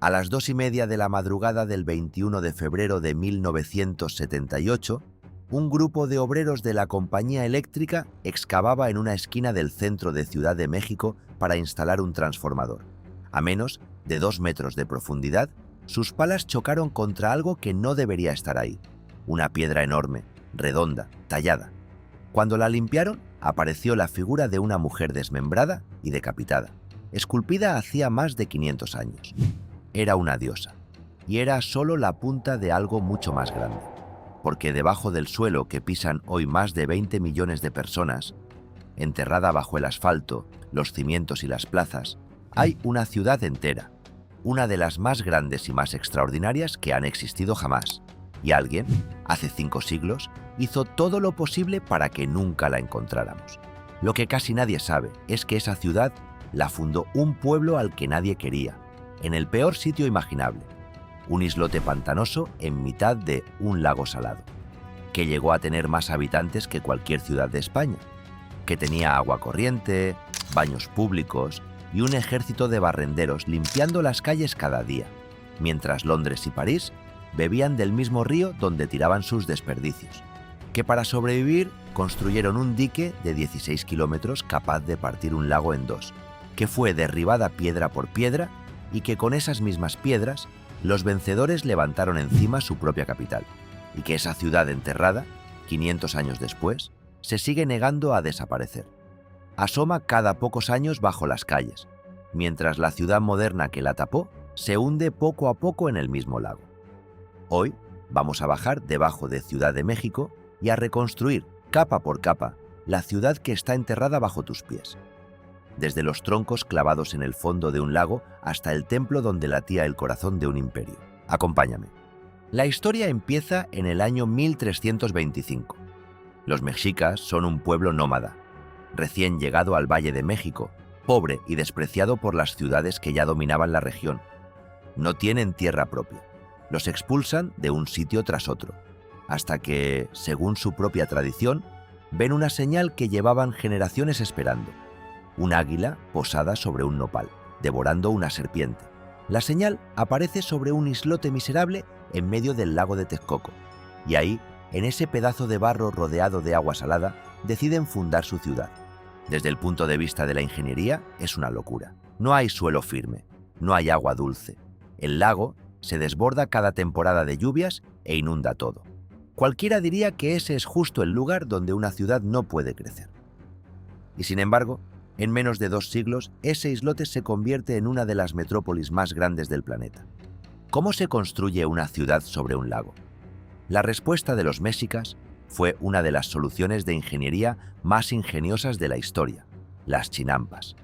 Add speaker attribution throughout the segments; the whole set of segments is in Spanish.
Speaker 1: A las 2:30 de la madrugada del 21 de febrero de 1978, un grupo de obreros de la compañía eléctrica excavaba en una esquina del centro de Ciudad de México para instalar un transformador. A menos de 2 metros de profundidad, sus palas chocaron contra algo que no debería estar ahí. Una piedra enorme, redonda, tallada. Cuando la limpiaron, apareció la figura de una mujer desmembrada y decapitada, esculpida hacía más de 500 años. Era una diosa, y era solo la punta de algo mucho más grande, porque debajo del suelo que pisan hoy más de 20 millones de personas, enterrada bajo el asfalto, los cimientos y las plazas, hay una ciudad entera, una de las más grandes y más extraordinarias que han existido jamás, y alguien, hace 5 siglos, hizo todo lo posible para que nunca la encontráramos. Lo que casi nadie sabe es que esa ciudad la fundó un pueblo al que nadie quería, en el peor sitio imaginable, un islote pantanoso en mitad de un lago salado, que llegó a tener más habitantes que cualquier ciudad de España, que tenía agua corriente, baños públicos y un ejército de barrenderos limpiando las calles cada día, mientras Londres y París bebían del mismo río donde tiraban sus desperdicios, que para sobrevivir construyeron un dique de 16 kilómetros capaz de partir un lago en dos, que fue derribada piedra por piedra y que con esas mismas piedras los vencedores levantaron encima su propia capital, y que esa ciudad enterrada, 500 años después, se sigue negando a desaparecer. Asoma cada pocos años bajo las calles, mientras la ciudad moderna que la tapó se hunde poco a poco en el mismo lago. Hoy vamos a bajar debajo de Ciudad de México y a reconstruir, capa por capa, la ciudad que está enterrada bajo tus pies. Desde los troncos clavados en el fondo de un lago hasta el templo donde latía el corazón de un imperio. Acompáñame. La historia empieza en el año 1325. Los mexicas son un pueblo nómada, recién llegado al Valle de México, pobre y despreciado por las ciudades que ya dominaban la región. No tienen tierra propia. Los expulsan de un sitio tras otro, hasta que, según su propia tradición, ven una señal que llevaban generaciones esperando. Un águila posada sobre un nopal, devorando una serpiente. La señal aparece sobre un islote miserable en medio del lago de Texcoco, y ahí, en ese pedazo de barro rodeado de agua salada, deciden fundar su ciudad. Desde el punto de vista de la ingeniería, es una locura. No hay suelo firme, no hay agua dulce. El lago se desborda cada temporada de lluvias e inunda todo. Cualquiera diría que ese es justo el lugar donde una ciudad no puede crecer. Y sin embargo, en menos de 2 siglos, ese islote se convierte en una de las metrópolis más grandes del planeta. ¿Cómo se construye una ciudad sobre un lago? La respuesta de los mexicas fue una de las soluciones de ingeniería más ingeniosas de la historia: las chinampas.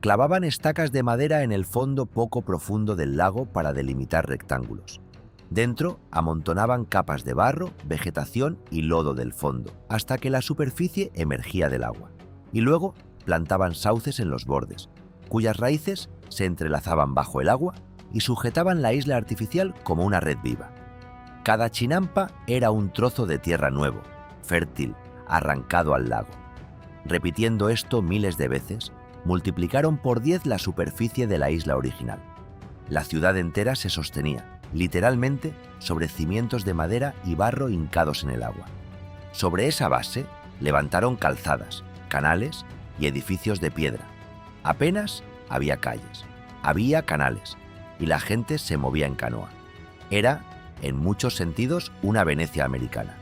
Speaker 1: Clavaban estacas de madera en el fondo poco profundo del lago para delimitar rectángulos. Dentro amontonaban capas de barro, vegetación y lodo del fondo, hasta que la superficie emergía del agua. Y luego plantaban sauces en los bordes, cuyas raíces se entrelazaban bajo el agua y sujetaban la isla artificial como una red viva. Cada chinampa era un trozo de tierra nuevo, fértil, arrancado al lago. Repitiendo esto miles de veces, multiplicaron por 10 la superficie de la isla original. La ciudad entera se sostenía, literalmente, sobre cimientos de madera y barro hincados en el agua. Sobre esa base levantaron calzadas, canales y edificios de piedra. Apenas había calles, había canales, y la gente se movía en canoa. Era, en muchos sentidos, una Venecia americana,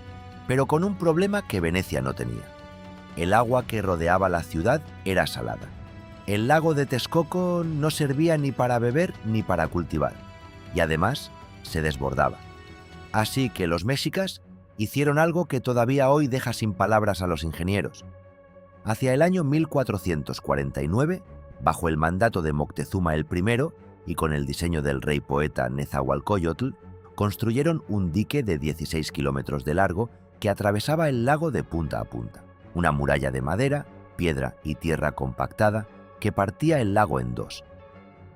Speaker 1: pero con un problema que Venecia no tenía. El agua que rodeaba la ciudad era salada. El lago de Texcoco no servía ni para beber ni para cultivar, y además se desbordaba. Así que los mexicas hicieron algo que todavía hoy deja sin palabras a los ingenieros. Hacia el año 1449, bajo el mandato de Moctezuma I y con el diseño del rey poeta Nezahualcóyotl, construyeron un dique de 16 kilómetros de largo que atravesaba el lago de punta a punta. Una muralla de madera, piedra y tierra compactada que partía el lago en dos.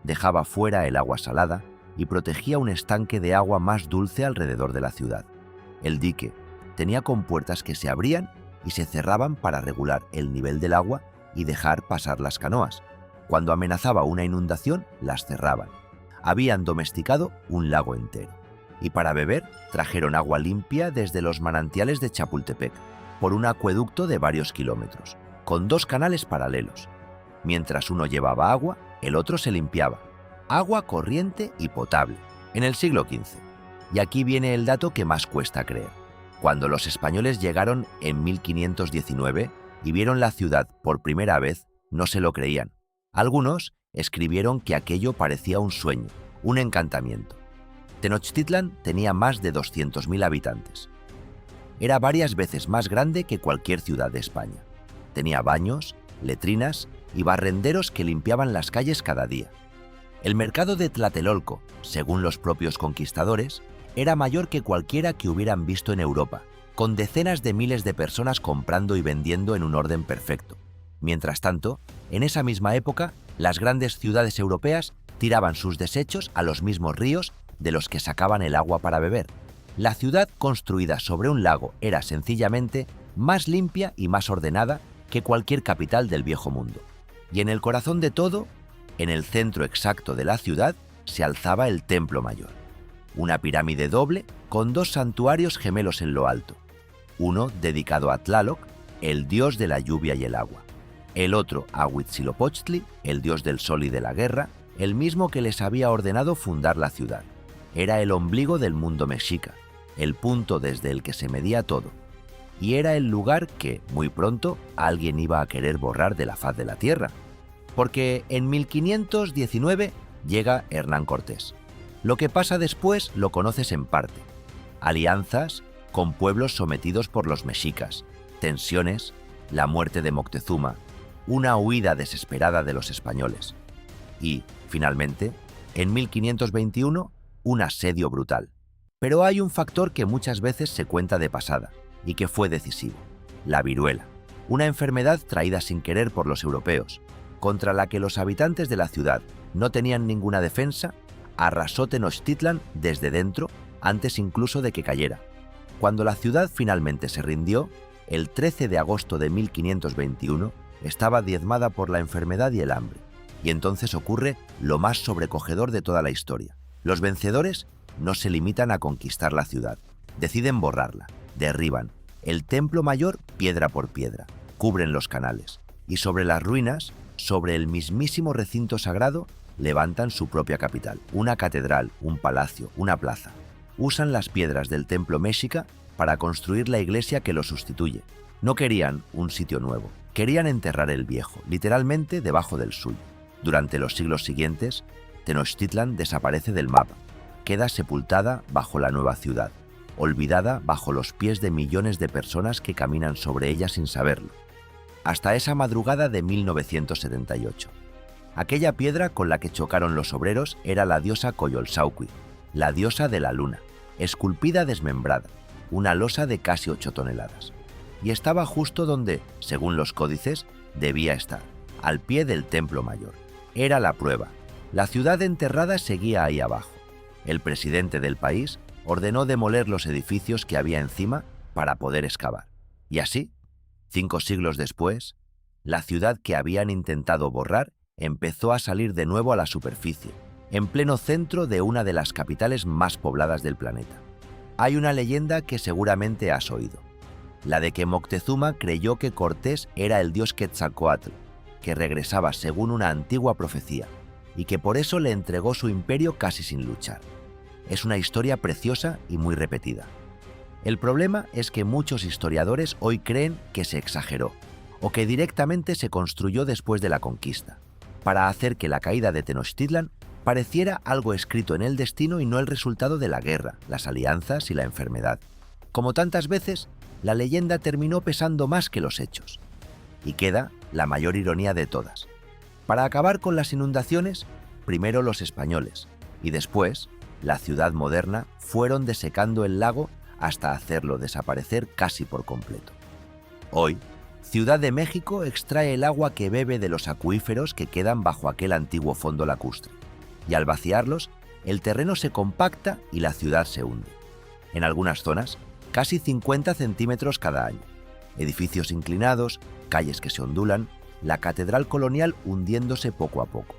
Speaker 1: Dejaba fuera el agua salada y protegía un estanque de agua más dulce alrededor de la ciudad. El dique tenía compuertas que se abrían y se cerraban para regular el nivel del agua y dejar pasar las canoas. Cuando amenazaba una inundación, las cerraban. habían domesticado un lago entero. Y para beber trajeron agua limpia desde los manantiales de Chapultepec, por un acueducto de varios kilómetros, con 2 canales paralelos. Mientras uno llevaba agua, el otro se limpiaba. Agua corriente y potable, en el siglo XV. Y aquí viene el dato que más cuesta creer. Cuando los españoles llegaron en 1519 y vieron la ciudad por primera vez, no se lo creían. Algunos escribieron que aquello parecía un sueño, un encantamiento. Tenochtitlan tenía más de 200.000 habitantes. Era varias veces más grande que cualquier ciudad de España. Tenía baños, letrinas y barrenderos que limpiaban las calles cada día. El mercado de Tlatelolco, según los propios conquistadores, era mayor que cualquiera que hubieran visto en Europa, con decenas de miles de personas comprando y vendiendo en un orden perfecto. Mientras tanto, en esa misma época, las grandes ciudades europeas tiraban sus desechos a los mismos ríos de los que sacaban el agua para beber. La ciudad construida sobre un lago era sencillamente más limpia y más ordenada que cualquier capital del Viejo Mundo. Y en el corazón de todo, en el centro exacto de la ciudad, se alzaba el Templo Mayor. Una pirámide doble con 2 santuarios gemelos en lo alto. Uno dedicado a Tlaloc, el dios de la lluvia y el agua. El otro a Huitzilopochtli, el dios del sol y de la guerra, el mismo que les había ordenado fundar la ciudad. Era el ombligo del mundo mexica, el punto desde el que se medía todo. Y era el lugar que, muy pronto, alguien iba a querer borrar de la faz de la tierra. Porque en 1519 llega Hernán Cortés. Lo que pasa después lo conoces en parte. Alianzas con pueblos sometidos por los mexicas, tensiones, la muerte de Moctezuma, una huida desesperada de los españoles. Y, finalmente, en 1521, un asedio brutal. Pero hay un factor que muchas veces se cuenta de pasada y que fue decisivo: la viruela, una enfermedad traída sin querer por los europeos, contra la que los habitantes de la ciudad no tenían ninguna defensa. Arrasó Tenochtitlan desde dentro antes incluso de que cayera. Cuando la ciudad finalmente se rindió, el 13 de agosto de 1521, estaba diezmada por la enfermedad y el hambre. Y entonces ocurre lo más sobrecogedor de toda la historia. Los vencedores no se limitan a conquistar la ciudad, deciden borrarla, derriban el Templo Mayor piedra por piedra, cubren los canales y sobre las ruinas, sobre el mismísimo recinto sagrado, levantan su propia capital, una catedral, un palacio, una plaza. Usan las piedras del templo mexica para construir la iglesia que lo sustituye. No querían un sitio nuevo, querían enterrar el viejo, literalmente debajo del suyo. Durante los siglos siguientes, Tenochtitlan desaparece del mapa, queda sepultada bajo la nueva ciudad, olvidada bajo los pies de millones de personas que caminan sobre ella sin saberlo. Hasta esa madrugada de 1978. Aquella piedra con la que chocaron los obreros era la diosa Coyolxauhqui, la diosa de la luna, esculpida desmembrada, una losa de casi 8 toneladas. Y estaba justo donde, según los códices, debía estar, al pie del Templo Mayor. Era la prueba. La ciudad enterrada seguía ahí abajo. El presidente del país ordenó demoler los edificios que había encima para poder excavar. Y así, 5 siglos después, la ciudad que habían intentado borrar empezó a salir de nuevo a la superficie, en pleno centro de una de las capitales más pobladas del planeta. Hay una leyenda que seguramente has oído, la de que Moctezuma creyó que Cortés era el dios Quetzalcóatl, que regresaba según una antigua profecía, y que por eso le entregó su imperio casi sin luchar. Es una historia preciosa y muy repetida. El problema es que muchos historiadores hoy creen que se exageró, o que directamente se construyó después de la conquista, para hacer que la caída de Tenochtitlan pareciera algo escrito en el destino y no el resultado de la guerra, las alianzas y la enfermedad. Como tantas veces, la leyenda terminó pesando más que los hechos. Y queda la mayor ironía de todas. Para acabar con las inundaciones, primero los españoles, y después, la ciudad moderna, fueron desecando el lago hasta hacerlo desaparecer casi por completo. Hoy, Ciudad de México extrae el agua que bebe de los acuíferos que quedan bajo aquel antiguo fondo lacustre, y al vaciarlos, el terreno se compacta y la ciudad se hunde. En algunas zonas, casi 50 centímetros cada año. Edificios inclinados, calles que se ondulan, la catedral colonial hundiéndose poco a poco.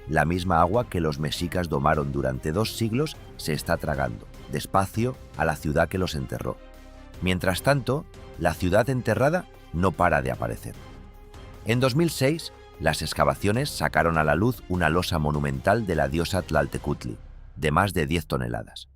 Speaker 1: La misma agua que los mexicas domaron durante 2 siglos se está tragando, despacio, a la ciudad que los enterró. Mientras tanto, la ciudad enterrada no para de aparecer. En 2006, las excavaciones sacaron a la luz una losa monumental de la diosa Tlaltecutli, de más de 10 toneladas.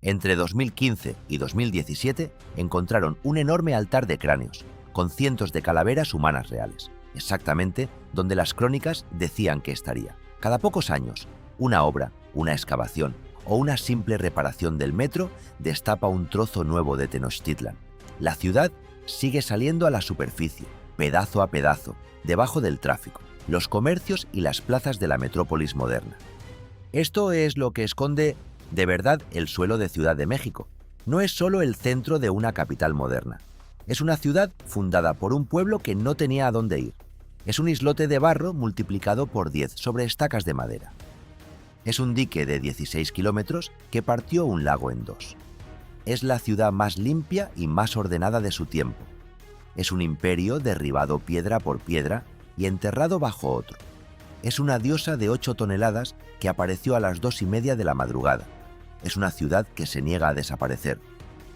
Speaker 1: Entre 2015 y 2017 encontraron un enorme altar de cráneos, con cientos de calaveras humanas reales, exactamente donde las crónicas decían que estaría. Cada pocos años, una obra, una excavación o una simple reparación del metro destapa un trozo nuevo de Tenochtitlan. La ciudad sigue saliendo a la superficie, pedazo a pedazo, debajo del tráfico, los comercios y las plazas de la metrópolis moderna. Esto es lo que esconde, de verdad, el suelo de Ciudad de México. No es solo el centro de una capital moderna. Es una ciudad fundada por un pueblo que no tenía a dónde ir. Es un islote de barro multiplicado por 10 sobre estacas de madera. Es un dique de 16 kilómetros que partió un lago en 2. Es la ciudad más limpia y más ordenada de su tiempo. Es un imperio derribado piedra por piedra y enterrado bajo otro. Es una diosa de 8 toneladas que apareció a las 2:30 de la madrugada. Es una ciudad que se niega a desaparecer,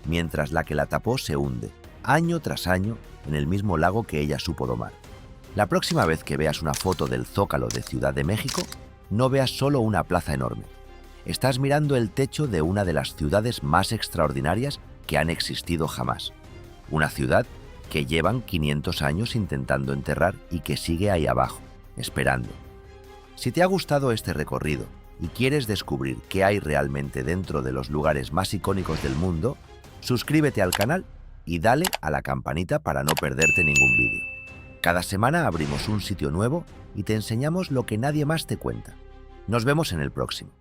Speaker 1: mientras la que la tapó se hunde, año tras año, en el mismo lago que ella supo domar. La próxima vez que veas una foto del Zócalo de Ciudad de México, no veas solo una plaza enorme. Estás mirando el techo de una de las ciudades más extraordinarias que han existido jamás. Una ciudad que llevan 500 años intentando enterrar y que sigue ahí abajo, esperando. Si te ha gustado este recorrido y quieres descubrir qué hay realmente dentro de los lugares más icónicos del mundo, suscríbete al canal y dale a la campanita para no perderte ningún vídeo. Cada semana abrimos un sitio nuevo y te enseñamos lo que nadie más te cuenta. Nos vemos en el próximo.